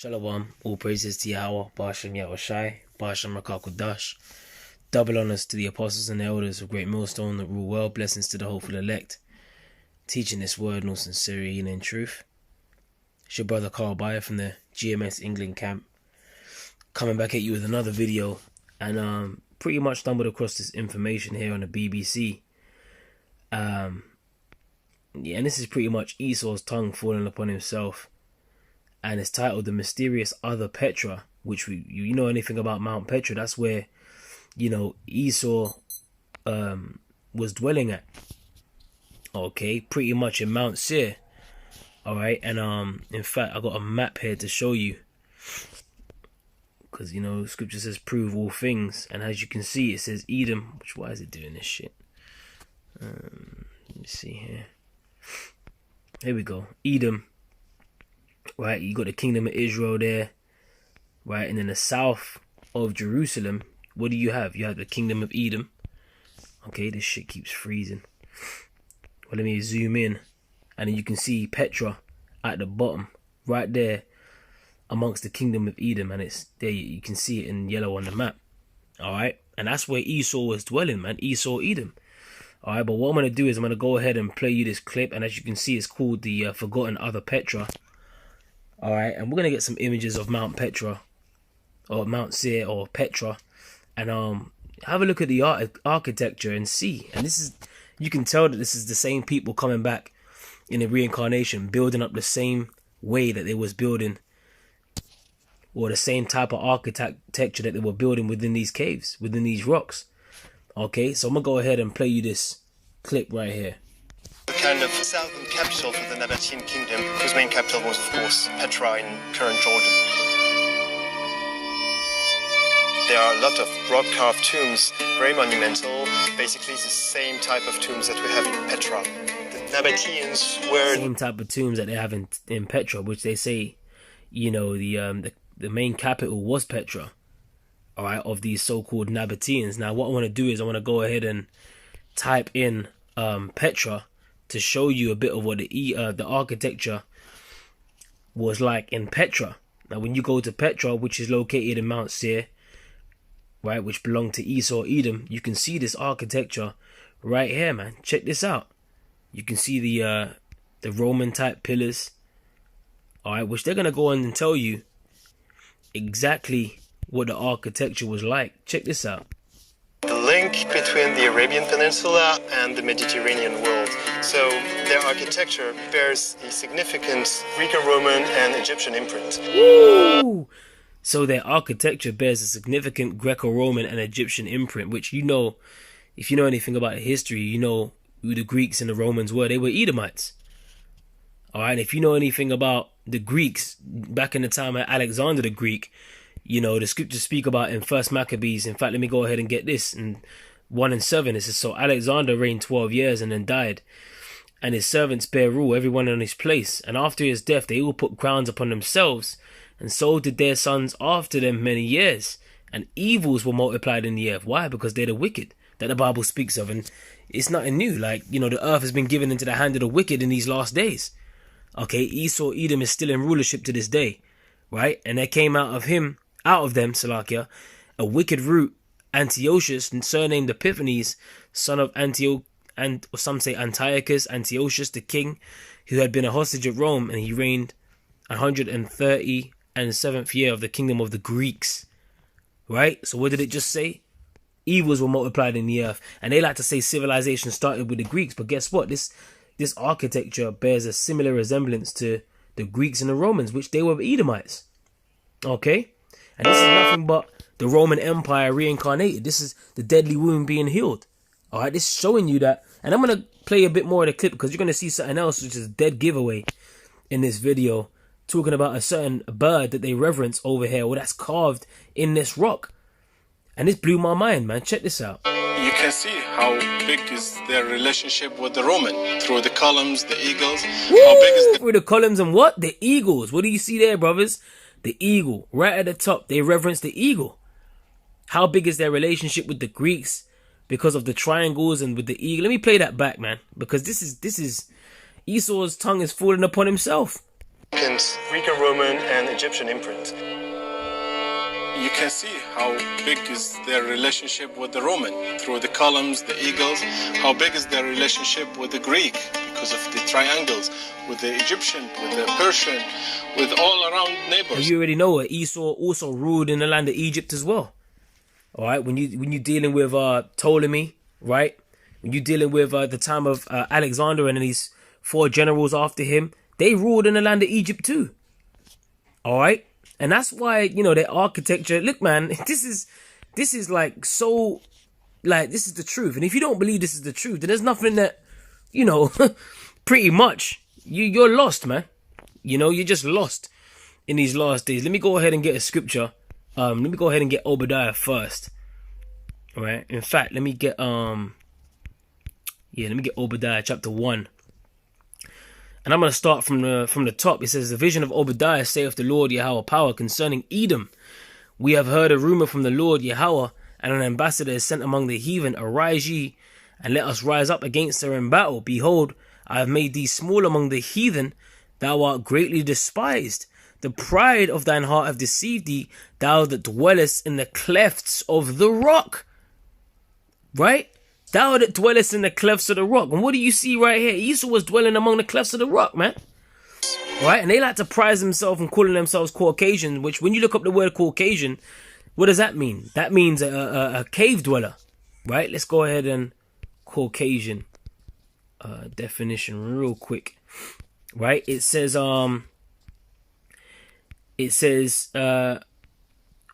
Shalom, all praises to Yahweh, Ba'ashem Yahushai, Ba'ashem Rakakudash. Double honors to the apostles and elders of Great Millstone that rule well, blessings to the hopeful elect, teaching this word in all sincerity and in truth. It's your brother Carl Bayer from the GMS England camp, coming back at you with another video, and pretty much stumbled across this information here on the BBC. And this is pretty much Esau's tongue falling upon himself. And it's titled The Mysterious Other Petra, which you know anything about Mount Petra, that's where, Esau was dwelling at. Okay, pretty much in Mount Seir. Alright, and in fact, I got a map here to show you. Because, scripture says prove all things. And as you can see, it says Edom. Why is it doing this shit? Let me see here. Here we go. Edom. Right, you got the kingdom of Israel there, right, and in the south of Jerusalem, what do you have? You have the kingdom of Edom. Okay, this shit keeps freezing. Well, let me zoom in, and then you can see Petra at the bottom, right there, amongst the kingdom of Edom, and it's there. You can see it in yellow on the map. All right, and that's where Esau was dwelling, man. Esau, Edom. All right, but what I'm gonna do is I'm gonna go ahead and play you this clip, and as you can see, it's called the Forgotten Other Petra. Alright, and we're going to get some images of Mount Petra, or Mount Seir, or Petra, and have a look at the architecture and see. And this is, you can tell that this is the same people coming back in the reincarnation, building up the same way that they was building, or the same type of architecture that they were building within these caves, within these rocks. Okay, so I'm going to go ahead and play you this clip right here. Kind of southern capital for the Nabatean kingdom, whose main capital was, of course, Petra in current Jordan. There are a lot of rock-carved tombs, very monumental, basically the same type of tombs that we have in Petra. The Nabateans were... Same type of tombs that they have in Petra, which they say, the main capital was Petra, alright, of these so-called Nabateans. Now, what I want to do is I want to go ahead and type in Petra, to show you a bit of what the architecture was like in Petra. Now, when you go to Petra, which is located in Mount Seir, right, which belonged to Esau, Edom, you can see this architecture right here, man. Check this out. You can see the Roman type pillars, all right, which they're gonna go on and tell you exactly what the architecture was like. Check this out. The link between the Arabian Peninsula and the Mediterranean world. So their architecture bears a significant Greco-Roman and Egyptian imprint. Woo! So their architecture bears a significant Greco-Roman and Egyptian imprint, which if you know anything about history, you know who the Greeks and the Romans were. They were Edomites. Alright, and if you know anything about the Greeks, back in the time of Alexander the Greek, the scriptures speak about in 1 Maccabees. In fact, let me go ahead and get this. In 1 and 7, it says, so Alexander reigned 12 years and then died. And his servants bare rule, everyone in his place. And after his death, they all put crowns upon themselves. And so did their sons after them many years. And evils were multiplied in the earth. Why? Because they're the wicked that the Bible speaks of. And it's nothing new. Like, the earth has been given into the hand of the wicked in these last days. Okay, Esau, Edom is still in rulership to this day. Right? And there came out of them, Salakia, a wicked root, Antiochus, surnamed Epiphanes, son of or some say Antiochus, Antiochus the king, who had been a hostage at Rome, and he reigned 137th year of the kingdom of the Greeks. Right? So what did it just say? Evils were multiplied in the earth. And they like to say civilization started with the Greeks, but guess what? This architecture bears a similar resemblance to the Greeks and the Romans, which they were Edomites. Okay? And this is nothing but the Roman Empire reincarnated. This is the deadly wound being healed. Alright, this is showing you that. And I'm going to play a bit more of the clip because you're going to see something else, which is a dead giveaway in this video. Talking about a certain bird that they reverence over here, or that's carved in this rock. And this blew my mind, man. Check this out. You can see how big is their relationship with the Roman. Through the columns, the eagles. Woo! How big is through the columns and what? The eagles. What do you see there, brothers? The eagle, right at the top, they reverence the eagle. How big is their relationship with the Greeks because of the triangles and with the eagle? Let me play that back, man, because this is Esau's tongue is falling upon himself. Greek and Roman and Egyptian imprint. You can see how big is their relationship with the Roman through the columns, the eagles. How big is their relationship with the Greek because of the triangles, with the Egyptian, with the Persian, with all around neighbors. And you already know it. Esau also ruled in the land of Egypt as well. All right, when you're dealing with Ptolemy, right? When you're dealing with the time of Alexander and these 4 generals after him, they ruled in the land of Egypt too. All right. And that's why, you know, their architecture, look, man, this is like so, like, this is the truth. And if you don't believe this is the truth, then there's nothing that, you know, pretty much, you're lost, man. You know, you're just lost in these last days. Let me go ahead and get a scripture. Let me go ahead and get Obadiah first. All right. In fact, let me get, let me get Obadiah chapter 1. And I'm going to start from the top. It says, the vision of Obadiah, saith the Lord Yahweh power, concerning Edom. We have heard a rumor from the Lord Yahweh, and an ambassador is sent among the heathen. Arise ye, and let us rise up against her in battle. Behold, I have made thee small among the heathen. Thou art greatly despised. The pride of thine heart have deceived thee, thou that dwellest in the clefts of the rock. Right? Thou that dwellest in the clefts of the rock. And what do you see right here? Esau was dwelling among the clefts of the rock, man. Right? And they like to prize themselves and calling themselves Caucasian, which when you look up the word Caucasian, what does that mean? That means a cave dweller. Right? Let's go ahead and Caucasian definition real quick. Right? It says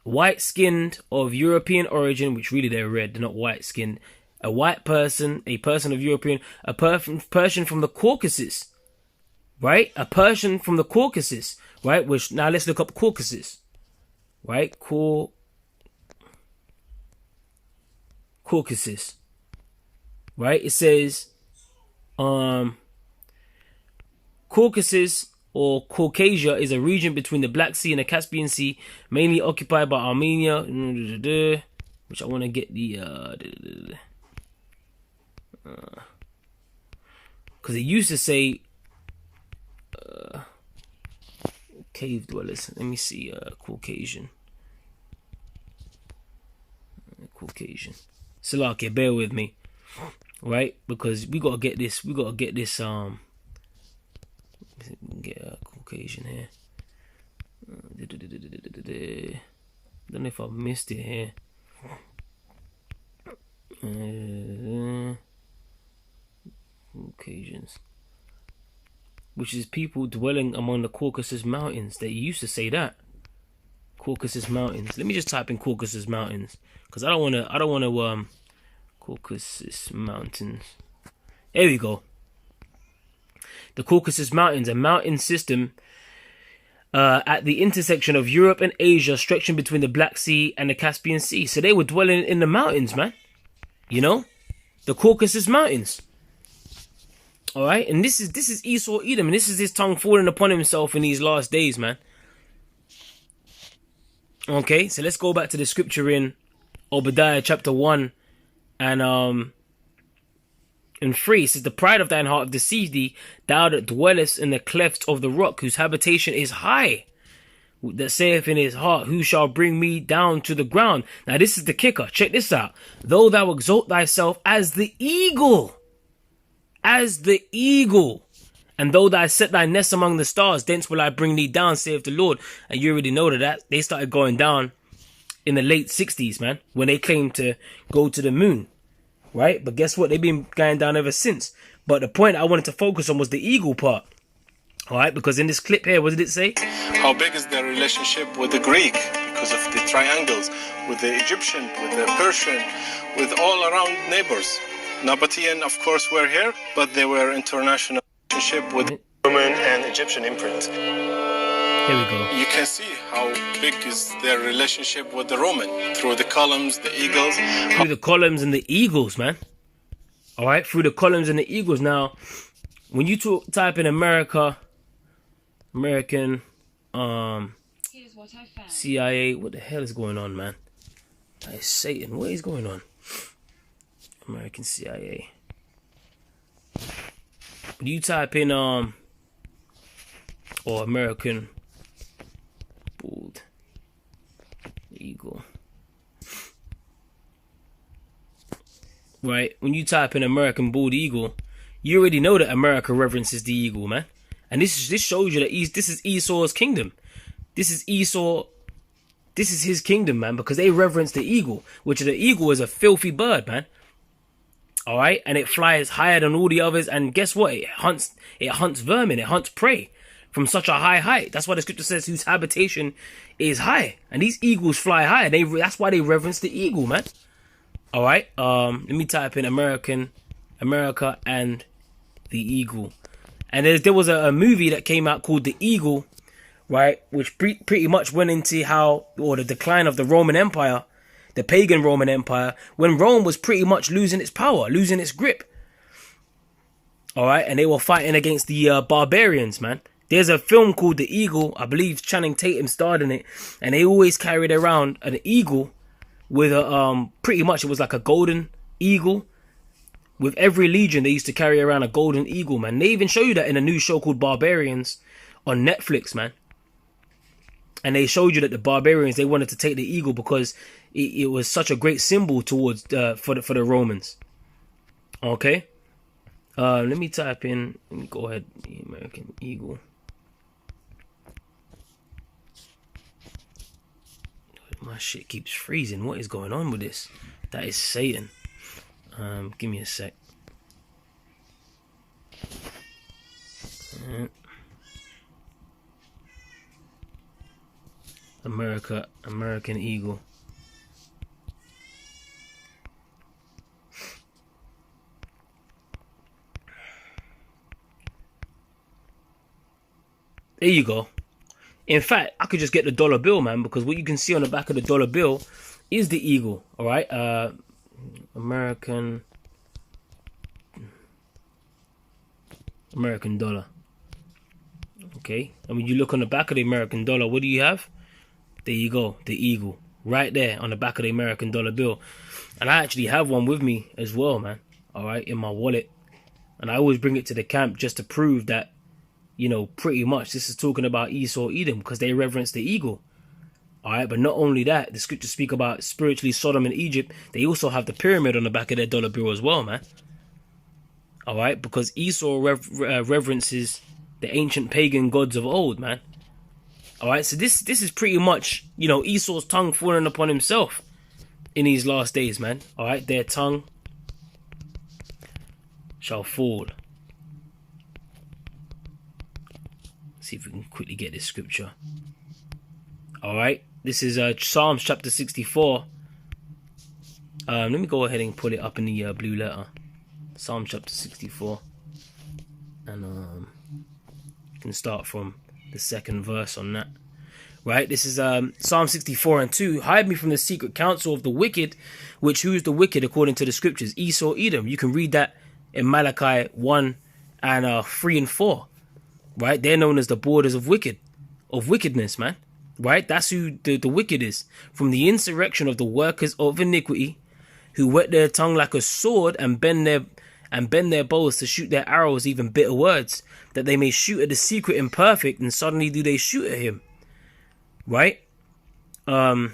white-skinned of European origin, which really they're red, they're not white-skinned. A white person, a person of European, a Persian from the Caucasus, right? A Persian from the Caucasus, right? Which, now let's look up Caucasus, right? Caucasus, right? It says, Caucasus or Caucasia is a region between the Black Sea and the Caspian Sea, mainly occupied by Armenia, which I want to get the, because it used to say cave dwellers. Let me see, Caucasian. Salakia, bear with me, right? Because we gotta get this. Get a Caucasian here. Don't know if I missed it here. Caucasians, which is people dwelling among the Caucasus Mountains. They used to say that. Caucasus Mountains. Let me just type in Caucasus Mountains, because I don't wanna Caucasus Mountains. There we go. The Caucasus Mountains, a mountain system at the intersection of Europe and Asia, stretching between the Black Sea and the Caspian Sea. So they were dwelling in the mountains, man. You know, the Caucasus Mountains. All right, and this is Esau Edom, and this is his tongue falling upon himself in these last days, man. Okay, so let's go back to the scripture in Obadiah chapter 1 and 3. It says, the pride of thine heart have deceived thee, thou that dwellest in the clefts of the rock, whose habitation is high, that saith in his heart, who shall bring me down to the ground? Now this is the kicker. Check this out. Though thou exalt thyself as the eagle, and though thou set thy nest among the stars, thence will I bring thee down, saith the Lord. And you already know that they started going down in the late 60s, man, when they claimed to go to the moon, right? But guess what? They've been going down ever since. But the point I wanted to focus on was the eagle part, all right? Because in this clip here, what did it say? How big is their relationship with the Greek because of the triangles, with the Egyptian, with the Persian, with all around neighbors. Nabatean, of course, were here, but they were international relationship with Roman and Egyptian imprint. Here we go. You can see how big is their relationship with the Roman through the columns, the eagles. Through the columns and the eagles, man. All right, through the columns and the eagles. Now, when you type in American, CIA, what the hell is going on, man? That is Satan. What is going on? American CIA. When you type in or American bald eagle. Right, when you type in American bald eagle, you already know that America reverences the eagle, man. And this shows you that this is Esau's kingdom. This is Esau. This is his kingdom, man, because they reverence the eagle, which the eagle is a filthy bird, man. All right, and it flies higher than all the others, and guess what? It hunts vermin, it hunts prey from such a high height. That's why the scripture says whose habitation is high, and these eagles fly high. That's why they reverence the eagle, man. All right, let me type in America and the eagle, and there was a movie that came out called The Eagle, right, which pretty much went into the decline of the Roman Empire, the pagan Roman Empire, when Rome was pretty much losing its power, losing its grip. All right, and they were fighting against the barbarians, man. There's a film called The Eagle, I believe Channing Tatum starred in it, and they always carried around an eagle with a pretty much it was like a golden eagle. With every legion, they used to carry around a golden eagle, man. They even show you that in a new show called Barbarians on Netflix, man. And they showed you that the barbarians, they wanted to take the eagle because it was such a great symbol towards for the Romans. Okay, let me type in. Let me go ahead. The American eagle. My shit keeps freezing. What is going on with this? That is Satan. Give me a sec. American eagle. There you go. In fact, I could just get the dollar bill, man, because what you can see on the back of the dollar bill is the eagle. All right, American dollar. Okay, and when you look on the back of the American dollar, what do you have? There you go, the eagle, right there on the back of the American dollar bill. And I actually have one with me as well, man. All right, in my wallet, and I always bring it to the camp just to prove that, you know, pretty much this is talking about Esau, Edom, because they reverence the eagle. All right, but not only that, the scriptures speak about spiritually Sodom and Egypt. They also have the pyramid on the back of their dollar bill as well, man. All right, because Esau reverences the ancient pagan gods of old, man. All right, so this is pretty much, you know, Esau's tongue falling upon himself in these last days, man. All right, their tongue shall fall. See if we can quickly get this scripture. All right, this is Psalms chapter 64. Let me go ahead and pull it up in the blue letter. Psalm chapter 64, and you can start from the second verse on that. Right, this is Psalm 64 and 2. Hide me from the secret counsel of the wicked, which who is the wicked according to the scriptures? Esau, Edom. You can read that in Malachi 1 and 3 and 4. Right, they're known as the borders of wickedness, man. Right, that's who the wicked is. From the insurrection of the workers of iniquity, who whet their tongue like a sword and bend their bows to shoot their arrows, even bitter words, that they may shoot at the secret imperfect, and suddenly do they shoot at him. Right, that's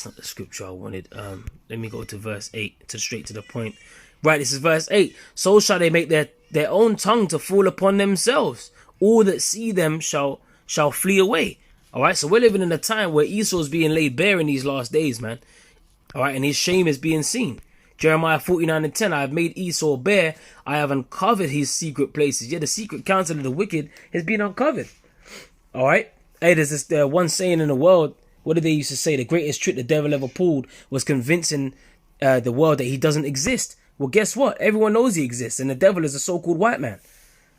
not the scripture I wanted. Let me go to verse 8, straight to the point. Right, this is verse 8. So shall they make their own tongue to fall upon themselves. All that see them shall flee away. All right, so we're living in a time where Esau's being laid bare in these last days, man. All right, and his shame is being seen. Jeremiah 49 and 10, I have made Esau bare. I have uncovered his secret places. Yeah, the secret counsel of the wicked has been uncovered. All right. Hey, there's this one saying in the world. What did they used to say? The greatest trick the devil ever pulled was convincing the world that he doesn't exist. Well, guess what? Everyone knows he exists, and the devil is a so-called white man,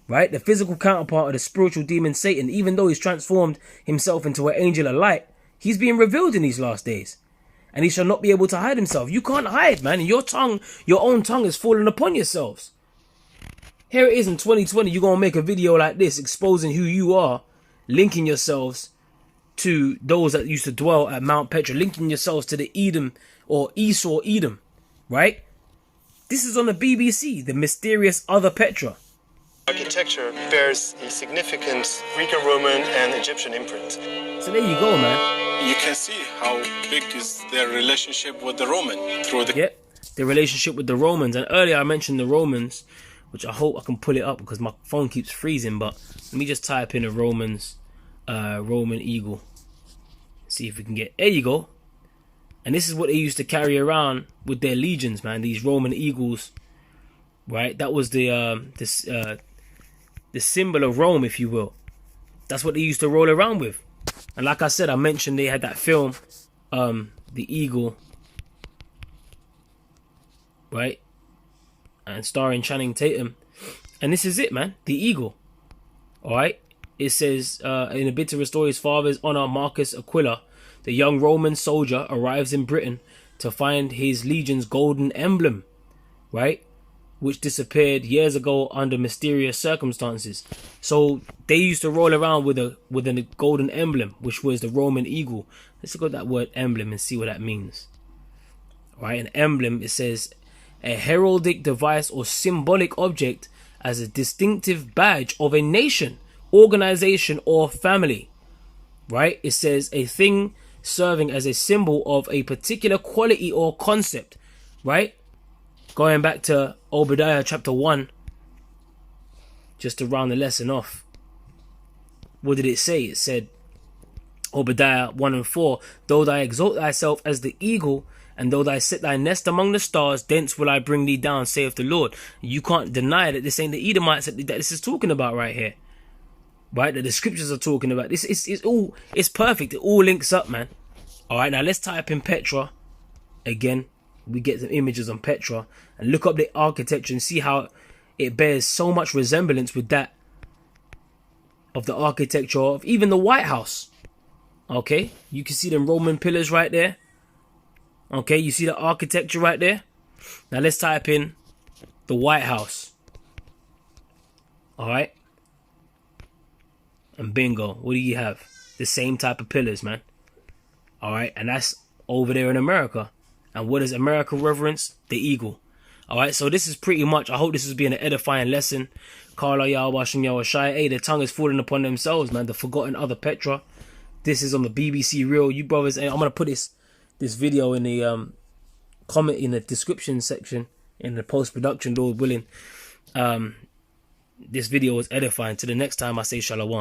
right? The physical counterpart of the spiritual demon Satan. Even though he's transformed himself into an angel of light, he's being revealed in these last days, and he shall not be able to hide himself. You can't hide, man. And your own tongue is falling upon yourselves. Here it is in 2020. You're gonna make a video like this exposing who you are, linking yourselves to those that used to dwell at Mount Petra, linking yourselves to the Edom or Esau Edom, right? This is on the BBC, the mysterious other Petra. architecture bears a significant Greek and Roman and Egyptian imprint. So there you go, man. You can see how big is their relationship with the Roman through the... Yep, the relationship with the Romans. And earlier I mentioned the Romans, which I hope I can pull it up because my phone keeps freezing. But let me just type in the Romans, Roman eagle. See if we can get... There you go. And this is what they used to carry around with their legions, man. These Roman eagles, right? That was the symbol of Rome, if you will. That's what they used to roll around with. And like I said, I mentioned they had that film, The Eagle, right? And starring Channing Tatum. And this is it, man. The Eagle. All right. It says, in a bid to restore his father's honor, Marcus Aquila, the young Roman soldier, arrives in Britain to find his legion's golden emblem, right? Which disappeared years ago under mysterious circumstances. So they used to roll around with a golden emblem, which was the Roman eagle. Let's look at that word emblem and see what that means. All right, an emblem, it says a heraldic device or symbolic object as a distinctive badge of a nation, organization, or family. Right? It says a thing serving as a symbol of a particular quality or concept. Right? Going back to Obadiah chapter 1, just to round the lesson off. What did it say? It said, Obadiah 1 and 4, though thou exalt thyself as the eagle, and though thou set thy nest among the stars, thence will I bring thee down, saith the Lord. You can't deny that this ain't the Edomites that this is talking about right here. Right? That the scriptures are talking about. It's perfect. It all links up, man. Alright, now let's type in Petra again. We get the images on Petra and look up the architecture and see how it bears so much resemblance with that of the architecture of even the White House. Okay, you can see them Roman pillars right there. Okay, you see the architecture right there. Now let's type in the White House. Alright, and bingo, what do you have? The same type of pillars, man. Alright, and that's over there in America. And what does America reverence? The eagle. Alright, so this is pretty much, I hope this is being an edifying lesson. Karla Yawash and Yawashai. Hey, their tongue is falling upon themselves, man. The forgotten other Petra. This is on the BBC Real. You brothers, and I'm going to put this video in the comment in the description section, in the post-production, Lord willing. This video was edifying. Till the next time I say shalom.